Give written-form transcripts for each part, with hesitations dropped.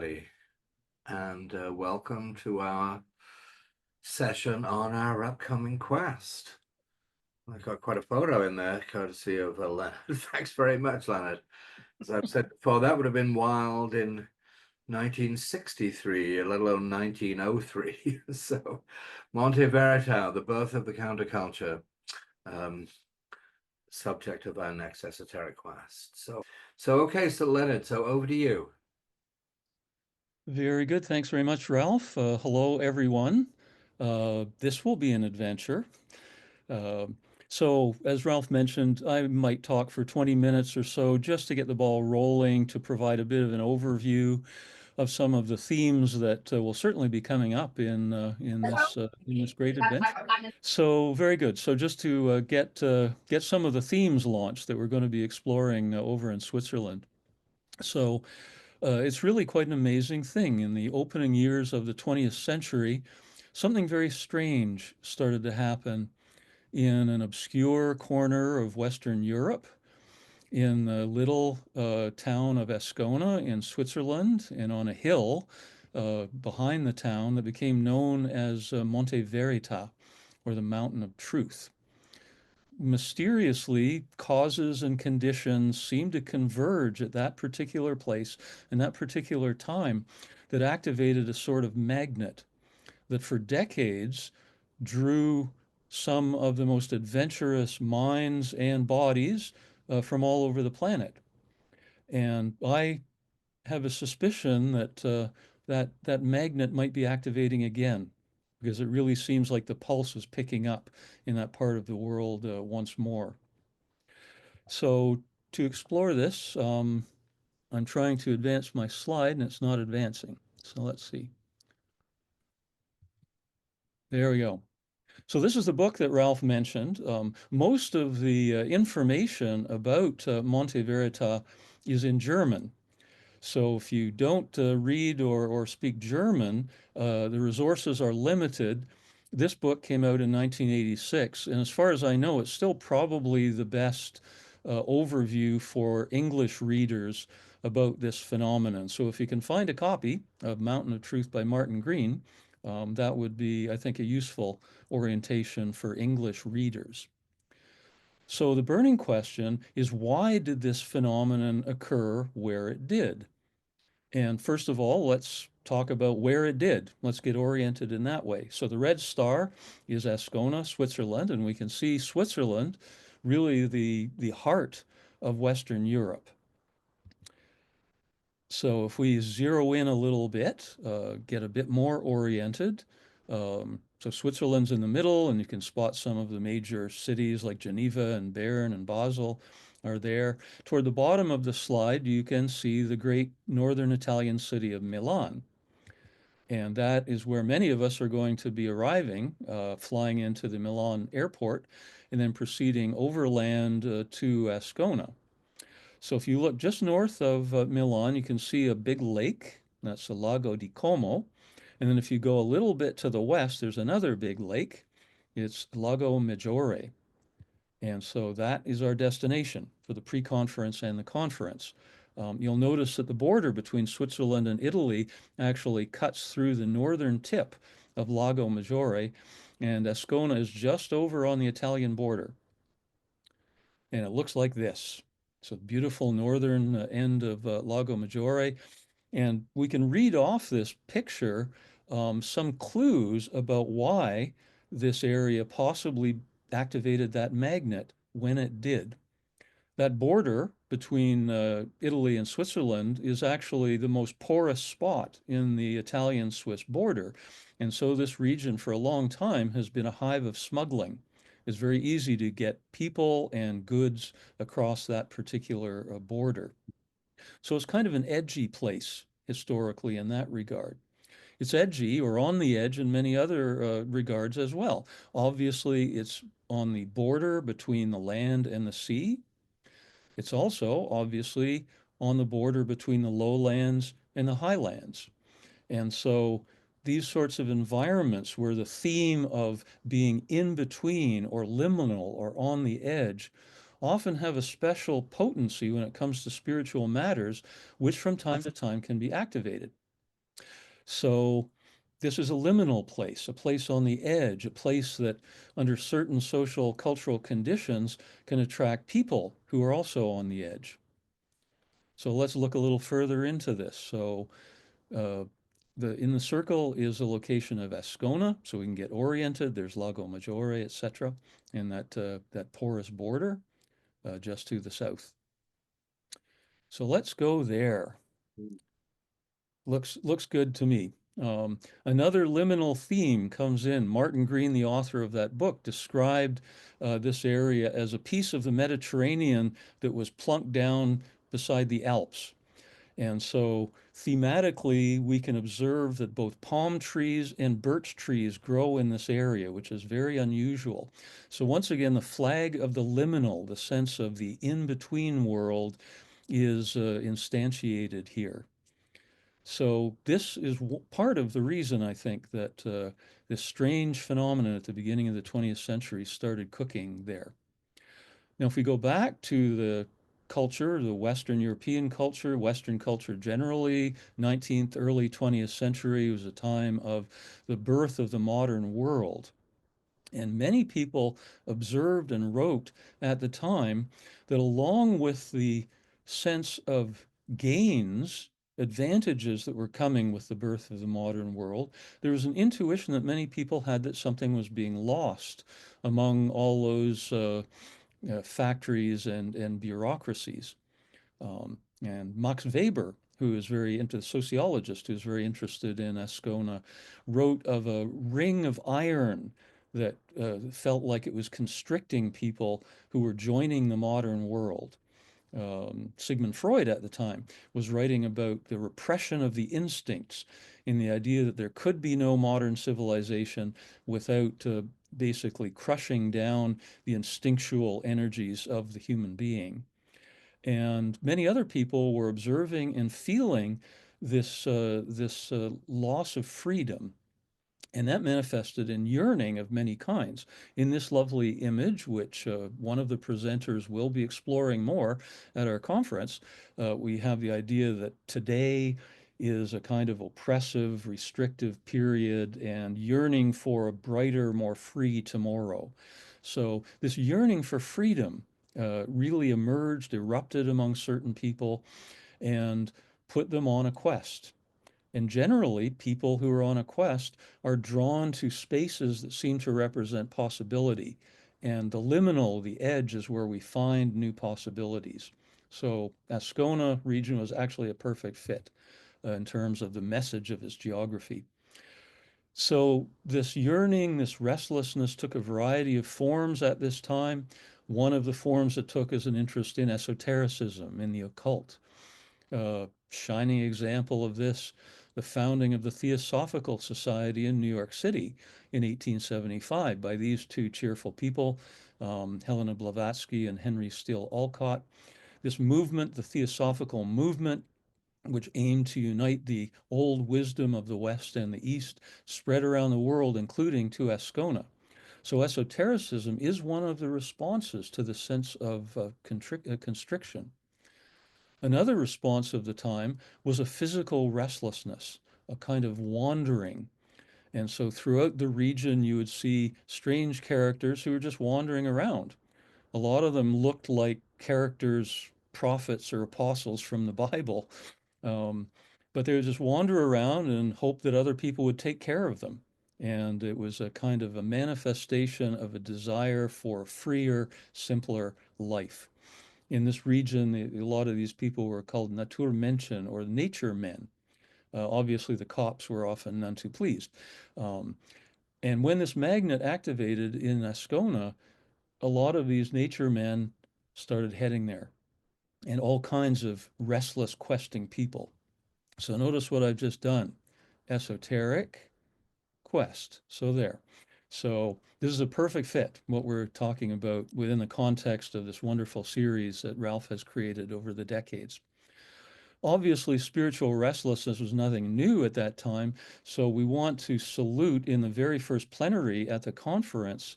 everybody, and welcome to our session on our upcoming quest. I've got quite a photo in there, courtesy of Leonard. Thanks very much, Leonard. As I've said before, that would have been wild in 1963, let alone 1903. So, Monte Verità, the birth of the counterculture, subject of our next esoteric quest. So Leonard, so over to you. Very good. Thanks very much, Ralph. Hello, everyone. This will be an adventure. Uh, so, as Ralph mentioned, I might talk for 20 minutes or so just to get the ball rolling, to provide a bit of an overview of some of the themes that will certainly be coming up in this great adventure. So, very good. So, just to get some of the themes launched that we're going to be exploring over in Switzerland. So, it's really quite an amazing thing. In the opening years of the 20th century, something very strange started to happen in an obscure corner of Western Europe, in the little town of Ascona in Switzerland, and on a hill behind the town that became known as Monte Verità, or the Mountain of Truth. Mysteriously, causes and conditions seem to converge at that particular place and that particular time that activated a sort of magnet that for decades drew some of the most adventurous minds and bodies from all over the planet. And I have a suspicion that that magnet might be activating again, because it really seems like the pulse is picking up in that part of the world once more. So to explore this, I'm trying to advance my slide and it's not advancing. So let's see. There we go. So this is the book that Ralph mentioned. Most of the information about Monte Verita is in German. So if you don't read or speak German, the resources are limited. This book came out in 1986, and as far as I know, it's still probably the best overview for English readers about this phenomenon. So if you can find a copy of Mountain of Truth by Martin Green, that would be, I think, a useful orientation for English readers. So the burning question is, why did this phenomenon occur where it did? And first of all, let's talk about where it did. Let's get oriented in that way. So the red star is Ascona, Switzerland, and we can see Switzerland, really the heart of Western Europe. So if we zero in a little bit, get a bit more oriented, so Switzerland's in the middle, and you can spot some of the major cities like Geneva and Bern and Basel are there. Toward the bottom of the slide, you can see the great northern Italian city of Milan. And that is where many of us are going to be arriving, flying into the Milan airport and then proceeding overland to Ascona. So if you look just north of Milan, you can see a big lake. That's the Lago di Como. And then if you go a little bit to the west, there's another big lake. It's Lago Maggiore. And so that is our destination for the pre-conference and the conference. You'll notice that the border between Switzerland and Italy actually cuts through the northern tip of Lago Maggiore, and Ascona is just over on the Italian border. And it looks like this. So beautiful northern end of Lago Maggiore. And we can read off this picture some clues about why this area possibly activated that magnet when it did. That border between Italy and Switzerland is actually the most porous spot in the Italian-Swiss border. And so this region for a long time has been a hive of smuggling. It's very easy to get people and goods across that particular border. So it's kind of an edgy place historically in that regard. It's edgy or on the edge in many other regards as well. Obviously, it's on the border between the land and the sea. It's also obviously on the border between the lowlands and the highlands. And so these sorts of environments where the theme of being in between or liminal or on the edge often have a special potency when it comes to spiritual matters, which from time to time can be activated. So this is a liminal place, a place on the edge, a place that under certain social cultural conditions can attract people who are also on the edge. So let's look a little further into this. So uh, in the circle is a location of Ascona, so we can get oriented. There's Lago Maggiore, etc., and that porous border just to the south. So let's go there. Looks good to me. Another liminal theme comes in. Martin Green, the author of that book, described this area as a piece of the Mediterranean that was plunked down beside the Alps. And so thematically, we can observe that both palm trees and birch trees grow in this area, which is very unusual. So once again, the flag of the liminal, the sense of the in-between world, is instantiated here. So this is part of the reason I think that this strange phenomenon at the beginning of the 20th century started cooking there. Now, if we go back to the culture, the Western European culture, Western culture generally, 19th, early 20th century was a time of the birth of the modern world. And many people observed and wrote at the time that along with the sense of gains, advantages that were coming with the birth of the modern world, there was an intuition that many people had that something was being lost among all those factories and bureaucracies. And Max Weber, who is very into sociologist, who's very interested in Ascona, wrote of a ring of iron that felt like it was constricting people who were joining the modern world. Sigmund Freud at the time was writing about the repression of the instincts in the idea that there could be no modern civilization without basically crushing down the instinctual energies of the human being. And many other people were observing and feeling this loss of freedom. And that manifested in yearning of many kinds. In this lovely image, which one of the presenters will be exploring more at our conference, we have the idea that today is a kind of oppressive, restrictive period and yearning for a brighter, more free tomorrow. So this yearning for freedom really emerged, erupted among certain people, and put them on a quest. And generally, people who are on a quest are drawn to spaces that seem to represent possibility. And the liminal, the edge, is where we find new possibilities. So Ascona region was actually a perfect fit in terms of the message of its geography. So this yearning, this restlessness took a variety of forms at this time. One of the forms it took is an interest in esotericism, in the occult. Shining example of this, the founding of the Theosophical Society in New York City in 1875 by these two cheerful people, Helena Blavatsky and Henry Steele Olcott. This movement, the Theosophical movement, which aimed to unite the old wisdom of the West and the East, spread around the world, including to Ascona. So esotericism is one of the responses to the sense of constriction. Another response of the time was a physical restlessness, a kind of wandering. And so throughout the region, you would see strange characters who were just wandering around. A lot of them looked like characters, prophets or apostles from the Bible, um, but they would just wander around and hope that other people would take care of them. And it was a kind of a manifestation of a desire for a freer, simpler life. In this region, a lot of these people were called Naturmenschen or nature men. Obviously, the cops were often none too pleased. Um, and when this magnet activated in Ascona, a lot of these nature men started heading there and all kinds of restless, questing people. So notice what I've just done. Esoteric, quest. So there. So this is a perfect fit, what we're talking about within the context of this wonderful series that Ralph has created over the decades. Obviously, spiritual restlessness was nothing new at that time, so we want to salute in the very first plenary at the conference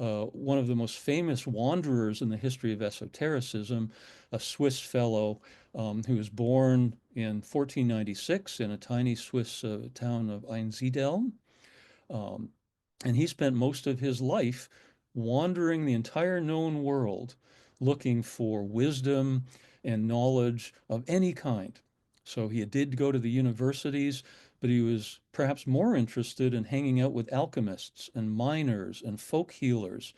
one of the most famous wanderers in the history of esotericism, a Swiss fellow, who was born in 1496 in a tiny Swiss town of Einsiedeln. Um, and he spent most of his life wandering the entire known world looking for wisdom and knowledge of any kind. So he did go to the universities, but he was perhaps more interested in hanging out with alchemists and miners and folk healers.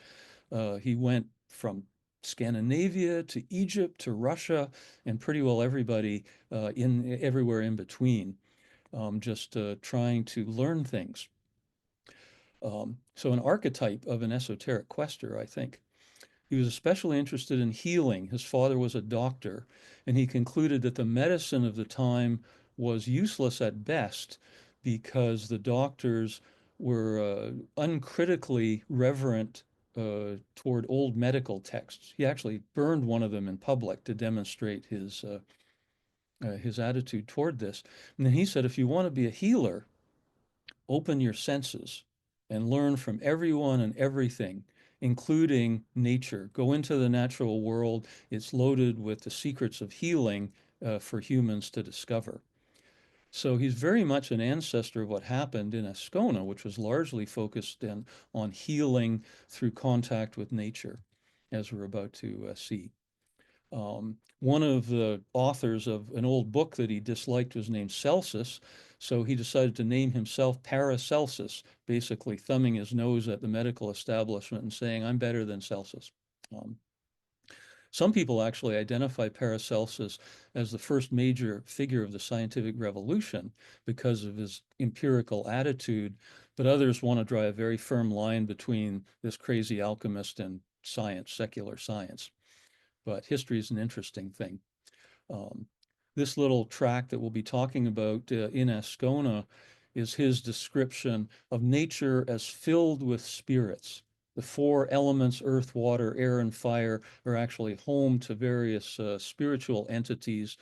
He went from Scandinavia to Egypt to Russia and pretty well everybody in everywhere in between, just trying to learn things. So an archetype of an esoteric quester, I think. He was especially interested in healing. His father was a doctor, and he concluded that the medicine of the time was useless at best because the doctors were uncritically reverent toward old medical texts. He actually burned one of them in public to demonstrate his attitude toward this. And then he said, if you want to be a healer, open your senses and learn from everyone and everything, including nature. Go into the natural world. It's loaded with the secrets of healing for humans to discover. So he's very much an ancestor of what happened in Ascona, which was largely focused on healing through contact with nature, as we're about to see. One of the authors of an old book that he disliked was named Celsus, so he decided to name himself Paracelsus, basically thumbing his nose at the medical establishment and saying, I'm better than Celsus. Um, some people actually identify Paracelsus as the first major figure of the scientific revolution because of his empirical attitude, but others want to draw a very firm line between this crazy alchemist and science, secular science. But history is an interesting thing. Um, this little tract that we'll be talking about in Ascona is his description of nature as filled with spirits. The four elements, earth, water, air, and fire, are actually home to various spiritual entities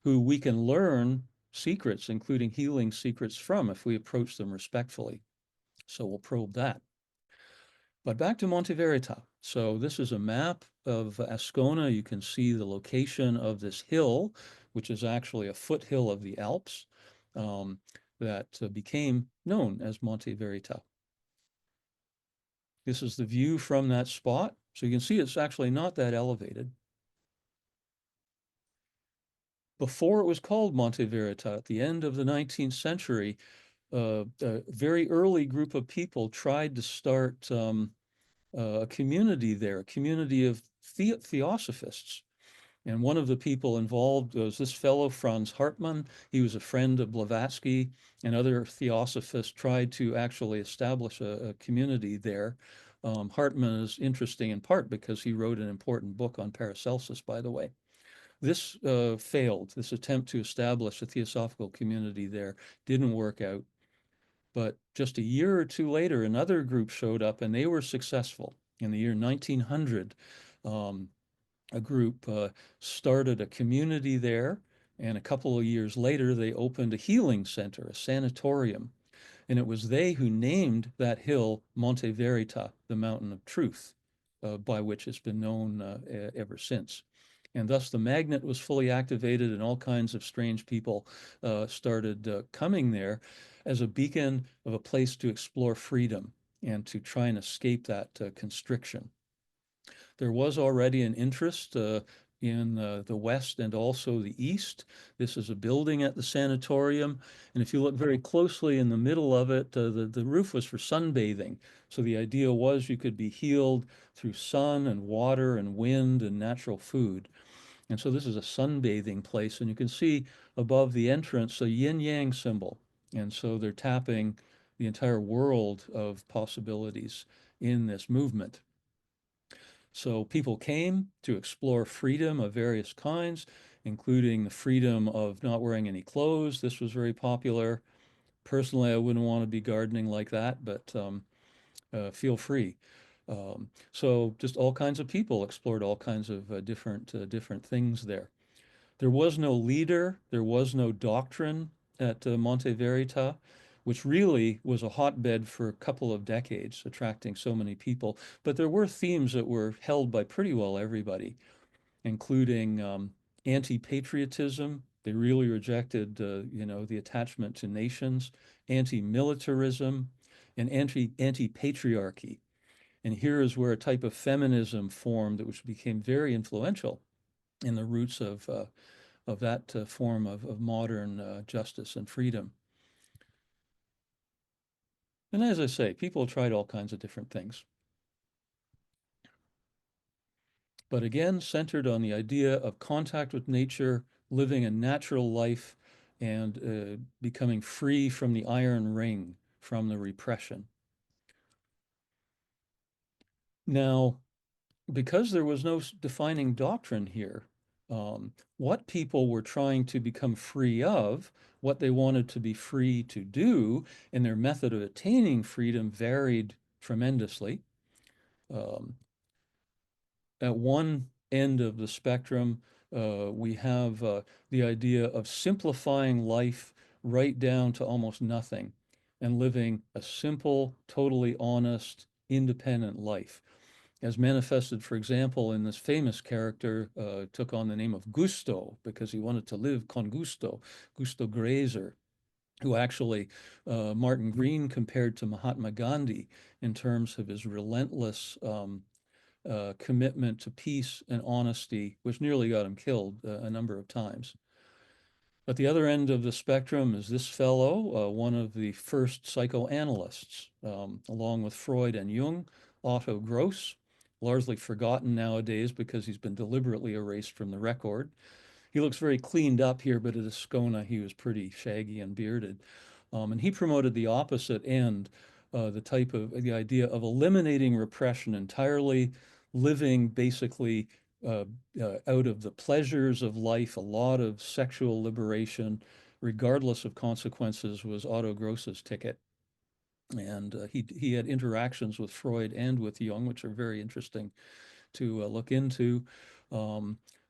who we can learn secrets, including healing secrets from, if we approach them respectfully. So we'll probe that. But back to Monte Verità. So this is a map of Ascona. You can see the location of this hill, which is actually a foothill of the Alps, um, that became known as Monte Verità. This is the view from that spot. So you can see it's actually not that elevated. Before it was called Monte Verità, at the end of the 19th century, a very early group of people tried to start a community there, a community of theosophists. And one of the people involved was this fellow, Franz Hartmann. He was a friend of Blavatsky, and other theosophists tried to actually establish a community there. Hartmann is interesting in part because he wrote an important book on Paracelsus, by the way. This failed. This attempt to establish a theosophical community there didn't work out. But just a year or two later, another group showed up and they were successful. In the year 1900, a group started a community there. And a couple of years later, they opened a healing center, a sanatorium. And it was they who named that hill Monte Verità, the mountain of truth, by which it's been known ever since. And thus the magnet was fully activated, and all kinds of strange people started coming there as a beacon of a place to explore freedom and to try and escape that constriction. There was already an interest in the west and also the east. This is a building at the sanatorium, and if you look very closely in the middle of it, the roof was for sunbathing. So the idea was you could be healed through sun and water and wind and natural food. And so this is a sunbathing place, and you can see above the entrance a yin-yang symbol. And so they're tapping the entire world of possibilities in this movement. So people came to explore freedom of various kinds, including the freedom of not wearing any clothes. This was very popular. Personally, I wouldn't want to be gardening like that, but feel free. So just all kinds of people explored all kinds of different things there. There was no leader, there was no doctrine at Monte Verita, which really was a hotbed for a couple of decades, attracting so many people. But there were themes that were held by pretty well everybody, including anti-patriotism. They really rejected, the attachment to nations, anti-militarism, and anti-patriarchy. And here is where a type of feminism formed, which became very influential in the roots of that form of modern justice and freedom. And as I say, people tried all kinds of different things. But again, centered on the idea of contact with nature, living a natural life, and becoming free from the iron ring, from the repression. Now, because there was no defining doctrine here, what people were trying to become free of, what they wanted to be free to do, and their method of attaining freedom varied tremendously. At one end of the spectrum, we have the idea of simplifying life right down to almost nothing and living a simple, totally honest, independent life. As manifested, for example, in this famous character, took on the name of Gusto because he wanted to live con gusto, Gusto Grazer, who actually Martin Green compared to Mahatma Gandhi in terms of his relentless commitment to peace and honesty, which nearly got him killed a number of times. At the other end of the spectrum is this fellow, one of the first psychoanalysts, along with Freud and Jung, Otto Gross, largely forgotten nowadays because he's been deliberately erased from the record. He looks very cleaned up here, but at Ascona he was pretty shaggy and bearded. And he promoted the opposite end, the idea of eliminating repression entirely, living basically out of the pleasures of life. A lot of sexual liberation, regardless of consequences, was Otto Gross's ticket. And he had interactions with Freud and with Jung, which are very interesting to look into.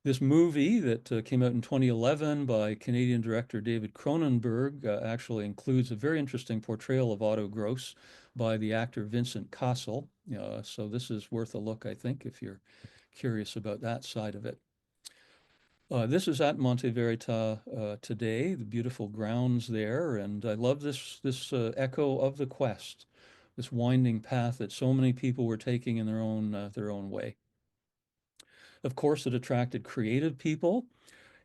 This movie that came out in 2011 by Canadian director David Cronenberg actually includes a very interesting portrayal of Otto Gross by the actor Vincent Cassel. So this is worth a look, I think, if you're curious about that side of it. This is at Monte Verità today, the beautiful grounds there, and I love this echo of the quest, this winding path that so many people were taking in their own way. Of course, it attracted creative people,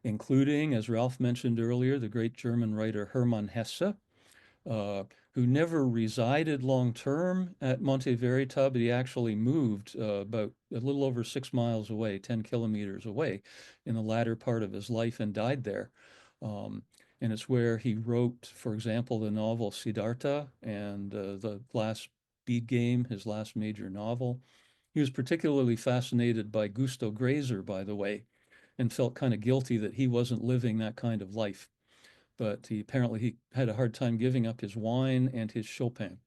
including, as Ralph mentioned earlier, the great German writer Hermann Hesse, who never resided long term at Monte Verità, but he actually moved about a little over 6 miles away, 10 kilometers away, in the latter part of his life and died there. And it's where he wrote, for example, the novel Siddhartha and the last Bead Game, his last major novel. He was particularly fascinated by Gusto Grazer, by the way, and felt kind of guilty that he wasn't living that kind of life. But he apparently had a hard time giving up his wine and his Chopin.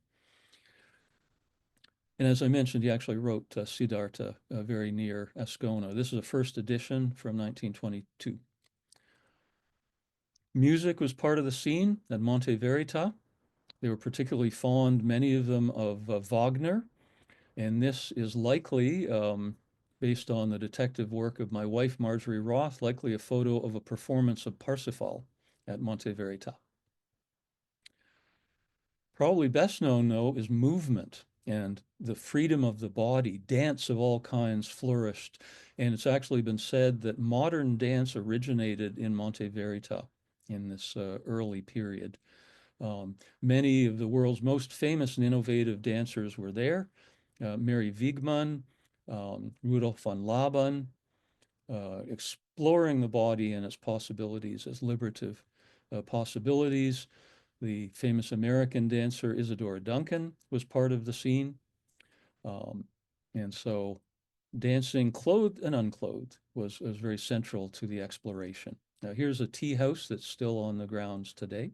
And as I mentioned, he actually wrote Siddhartha very near Ascona. This is a first edition from 1922. Music was part of the scene at Monte Verità. They were particularly fond, many of them, of Wagner. And this is likely, based on the detective work of my wife, Marjorie Roth, likely a photo of a performance of Parsifal at Monte Verità. Probably best known, though, is movement and the freedom of the body. Dance of all kinds flourished. And it's actually been said that modern dance originated in Monte Verità in this early period. Many of the world's most famous and innovative dancers were there. Mary Wiegmann, Rudolf von Laban, exploring the body and its possibilities as liberative possibilities. The famous American dancer Isadora Duncan was part of the scene. And so dancing clothed and unclothed was very central to the exploration. Now here's a tea house that's still on the grounds today.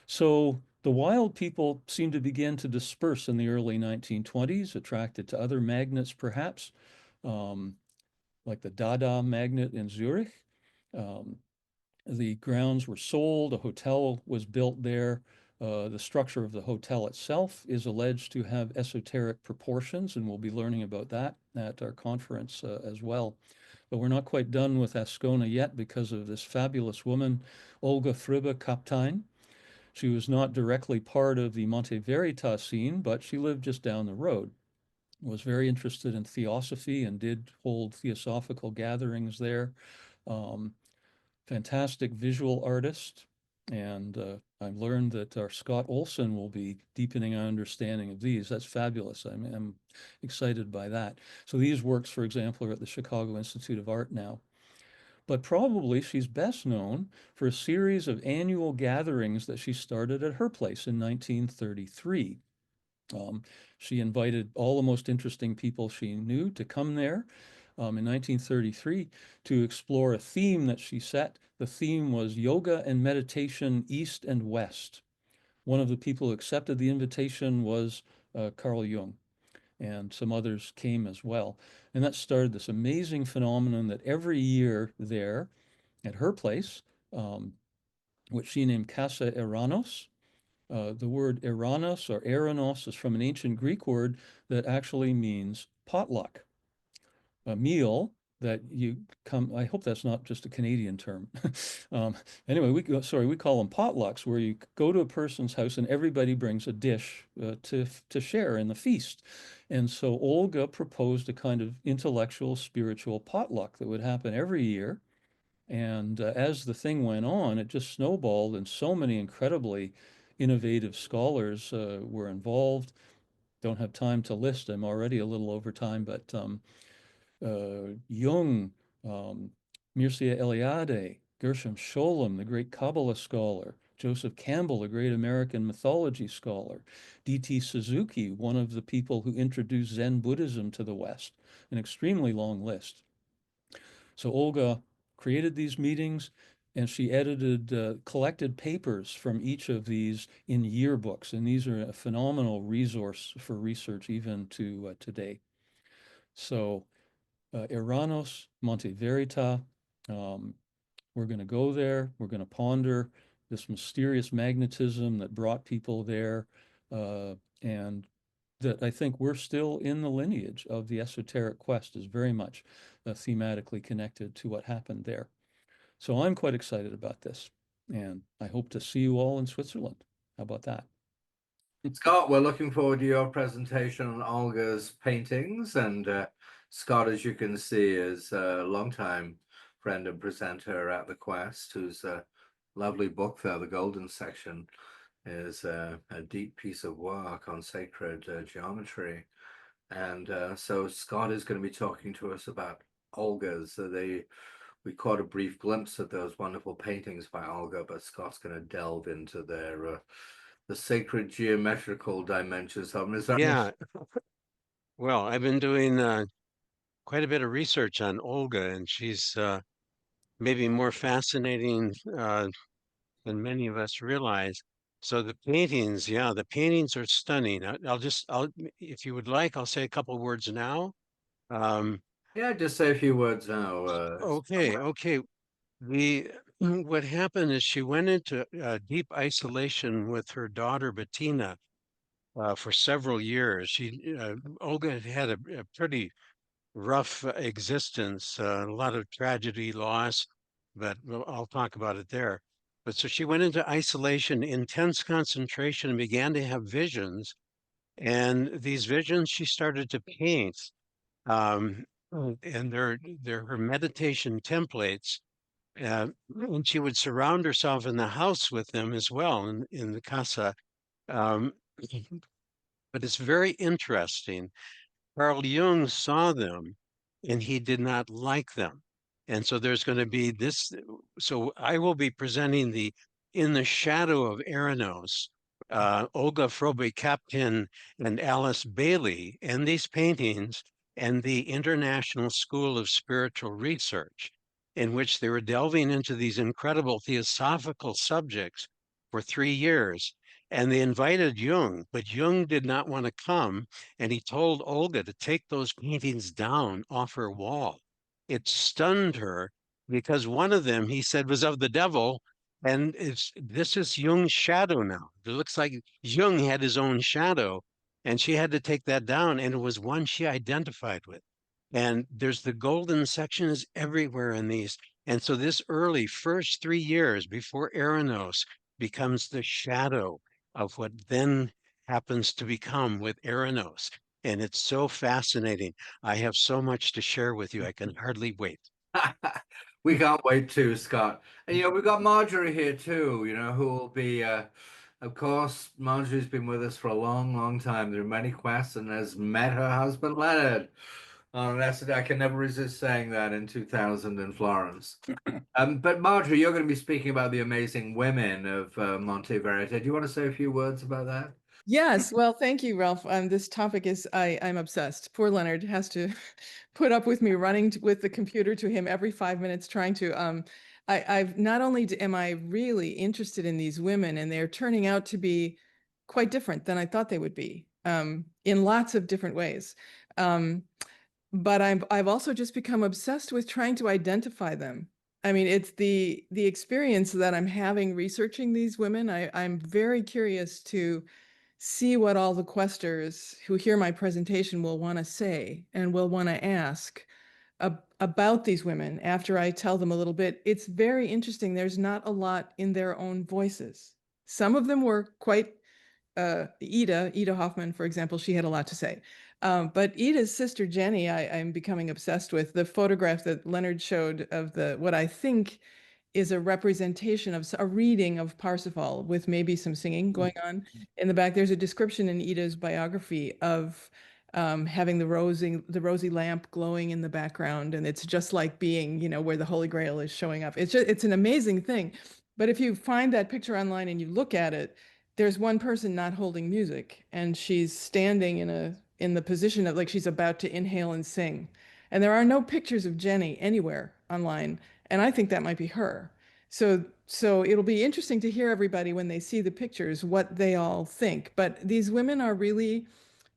So the wild people seemed to begin to disperse in the early 1920s, attracted to other magnets perhaps, like the Dada magnet in Zurich. The grounds were sold, a hotel was built there. The structure of the hotel itself is alleged to have esoteric proportions, and we'll be learning about that at our conference as well. But we're not quite done with Ascona yet because of this fabulous woman, Olga Friba-Kaptein. She was not directly part of the Monte Verità scene, but she lived just down the road. Was very interested in theosophy and did hold theosophical gatherings there. Um, Fantastic visual artist. And I've learned that our Scott Olson will be deepening our understanding of these. That's fabulous. I'm excited by that. So these works, for example, are at the Chicago Institute of Art now. But probably she's best known for a series of annual gatherings that she started at her place in 1933. Um, she invited all the most interesting people she knew to come there in 1933 to explore a theme that she set. The theme was yoga and meditation, East and West. One of the people who accepted the invitation was Carl Jung, and some others came as well. And that started this amazing phenomenon that every year there at her place, um, which she named Casa Eranos. The word Eranos or Eranos is from an ancient Greek word that actually means potluck, a meal that you come. I hope that's not just a Canadian term. um, anyway, we call them potlucks, where you go to a person's house and everybody brings a dish to share in the feast. And so Olga proposed a kind of intellectual, spiritual potluck that would happen every year. And as the thing went on, it just snowballed, and so many incredibly innovative scholars were involved. Don't have time to list. I'm already a little over time, but Jung, um, Mircea Eliade, Gershom Scholem, the great Kabbalah scholar, Joseph Campbell, the great American mythology scholar, D.T. Suzuki, one of the people who introduced Zen Buddhism to the West, an extremely long list. So Olga created these meetings and she collected papers from each of these in yearbooks. And these are a phenomenal resource for research even to today. So Eranos, Monte Verità, um, we're going to go there. We're going to ponder this mysterious magnetism that brought people there. And that I think we're still in the lineage of the esoteric quest is very much thematically connected to what happened there. So I'm quite excited about this, and I hope to see you all in Switzerland. How about that? Scott, we're looking forward to your presentation on Olga's paintings. And Scott, as you can see, is a longtime friend and presenter at the Quest, whose lovely book there, The Golden Section, is a deep piece of work on sacred geometry. And so Scott is going to be talking to us about Olga's. We caught a brief glimpse of those wonderful paintings by Olga, but Scott's going to delve into the sacred geometrical dimensions of them. Is that Yeah, well, I've been doing quite a bit of research on Olga, and she's maybe more fascinating than many of us realize. So the paintings, yeah, the paintings are stunning. If you would like, I'll say a couple words now. Um, yeah, just say a few words now. okay. The what happened is she went into deep isolation with her daughter Bettina for several years. Olga had had a pretty rough existence, a lot of tragedy, loss, but I'll talk about it there. But so she went into isolation, intense concentration, and began to have visions. And these visions she started to paint. Um, and they're her meditation templates. And she would surround herself in the house with them as well in the casa. Um, but it's very interesting. Carl Jung saw them and he did not like them. And so there's going to be this. So I will be presenting the In the Shadow of Eranos, Olga Frobe-Kaptein and Alice Bailey, and these paintings, and the International School of Spiritual Research, in which they were delving into these incredible theosophical subjects for 3 years. And they invited Jung, but Jung did not want to come, and he told Olga to take those paintings down off her wall. It stunned her because one of them, he said, was of the devil, and this is Jung's shadow now. It looks like Jung had his own shadow, and she had to take that down, and it was one she identified with. And there's the golden section is everywhere in these. And so this early first 3 years before Eranos becomes the shadow of what then happens to become with Eranos. And it's so fascinating. I have so much to share with you. I can hardly wait. We can't wait to, Scott. And we've got Marjorie here too, who will be of course, Marjorie's been with us for a long, long time. There are many quests and has met her husband Leonard. Oh, I can never resist saying that in 2000 in Florence. But Marjorie, you're going to be speaking about the amazing women of Monte Verità. Do you want to say a few words about that? Yes, well, thank you, Ralph. This topic is I'm obsessed. Poor Leonard has to put up with me running with the computer to him every 5 minutes, trying to. I've not only am I really interested in these women, and they're turning out to be quite different than I thought they would be, in lots of different ways. But I've also just become obsessed with trying to identify them. I mean, it's the experience that I'm having researching these women. I'm very curious to see what all the questers who hear my presentation will want to say and will want to ask about these women after I tell them a little bit. It's very interesting. There's not a lot in their own voices. Some of them were quite Ida Hoffman, for example, she had a lot to say. But Ida's sister Jenny, I'm becoming obsessed with. The photograph that Leonard showed of what I think is a representation of a reading of Parsifal with maybe some singing going on in the back. There's a description in Ida's biography of having the rosy lamp glowing in the background, and it's just like being, where the Holy Grail is showing up. It's an amazing thing. But if you find that picture online and you look at it, there's one person not holding music, and she's standing in the position of like she's about to inhale and sing. And there are no pictures of Jenny anywhere online. And I think that might be her. So it'll be interesting to hear everybody when they see the pictures, what they all think. But these women are really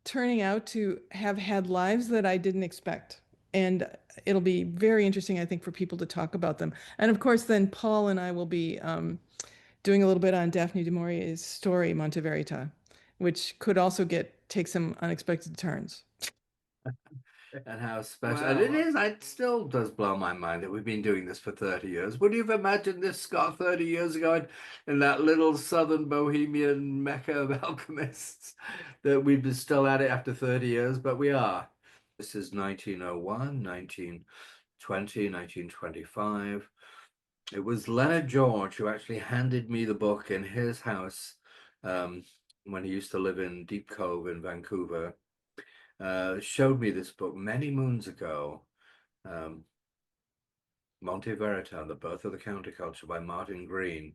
turning out to have had lives that I didn't expect. And it'll be very interesting, I think, for people to talk about them. And of course, then Paul and I will be doing a little bit on Daphne du Maurier's story, Monte Verità, which could also take some unexpected turns. And how special and it is. It still does blow my mind that we've been doing this for 30 years. Would you have imagined this, Scott, 30 years ago in that little southern bohemian mecca of alchemists, that we'd be still at it after 30 years? But we are. This is 1901, 1920, 1925. It was Leonard George who actually handed me the book in his house when he used to live in Deep Cove in Vancouver. Showed me this book many moons ago, Monte Verità, The Birth of the Counterculture by Martin Green.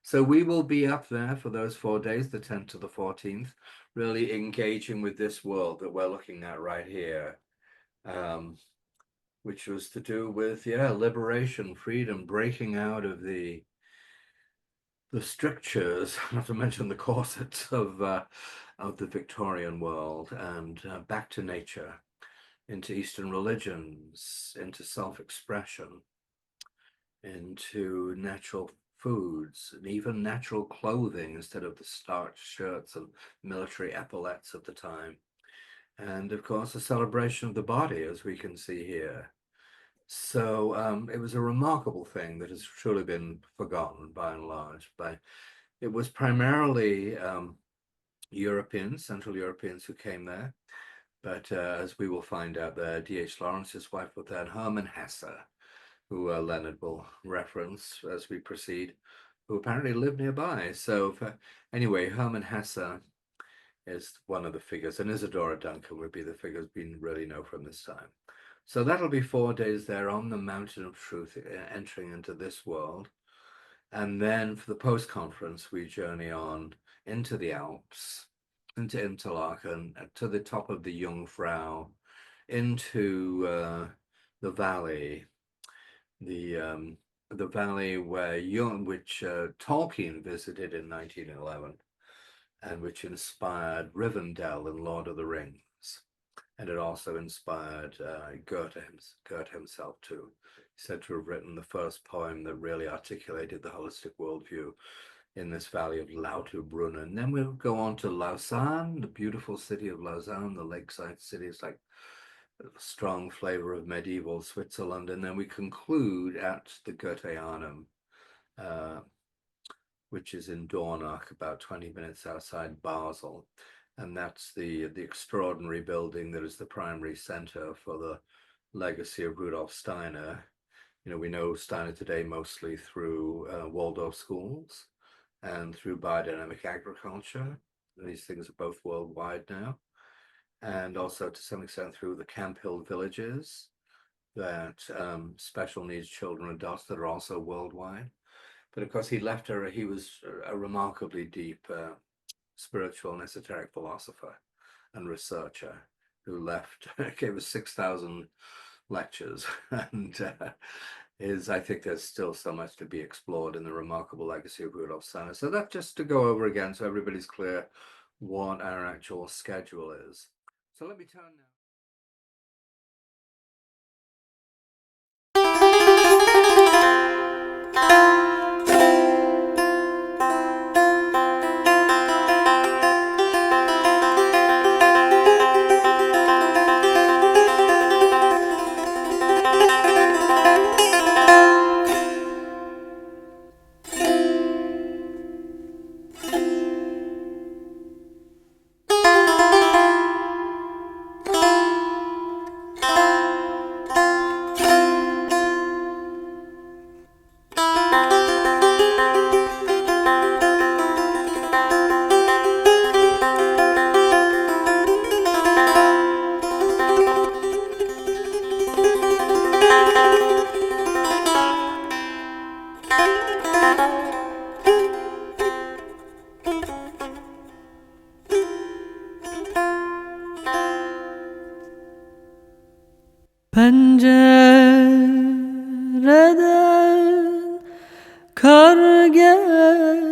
So we will be up there for those 4 days, the 10th to the 14th, really engaging with this world that we're looking at right here, which was to do with, liberation, freedom, breaking out of the strictures, not to mention the corsets of the Victorian world, and back to nature, into Eastern religions, into self-expression, into natural foods, and even natural clothing instead of the starched shirts and military epaulets of the time. And of course, a celebration of the body, as we can see here. So it was a remarkable thing that has truly been forgotten by and large. It was primarily Europeans, Central Europeans who came there. But as we will find out there, D.H. Lawrence's wife was there, and Hermann Hesse, who Leonard will reference as we proceed, who apparently lived nearby. So anyway, Hermann Hesse is one of the figures, and Isadora Duncan would be the figures we really know from this time. So that'll be 4 days there on the Mountain of Truth, entering into this world. And then for the post-conference, we journey on into the Alps, into Interlaken, to the top of the Jungfrau, into the valley, the valley which Tolkien visited in 1911, and which inspired Rivendell in Lord of the Rings. And it also inspired Goethe himself too. He's said to have written the first poem that really articulated the holistic worldview in this valley of Lauterbrunnen. And then we'll go on to Lausanne, the beautiful city of Lausanne, the lakeside city. It's like strong flavor of medieval Switzerland. And then we conclude at the Goetheanum, which is in Dornach, about 20 minutes outside Basel. And that's the extraordinary building that is the primary center for the legacy of Rudolf Steiner. You know, we know Steiner today mostly through Waldorf schools and through biodynamic agriculture. These things are both worldwide now. And also to some extent through the Camp Hill villages that special needs children adopt that are also worldwide. But of course, he was a remarkably deep spiritual and esoteric philosopher and researcher who gave us 6,000 lectures. And I think there's still so much to be explored in the remarkable legacy of Rudolf Steiner. So that just to go over again, so everybody's clear what our actual schedule is. So let me turn now. Pencereden kar gel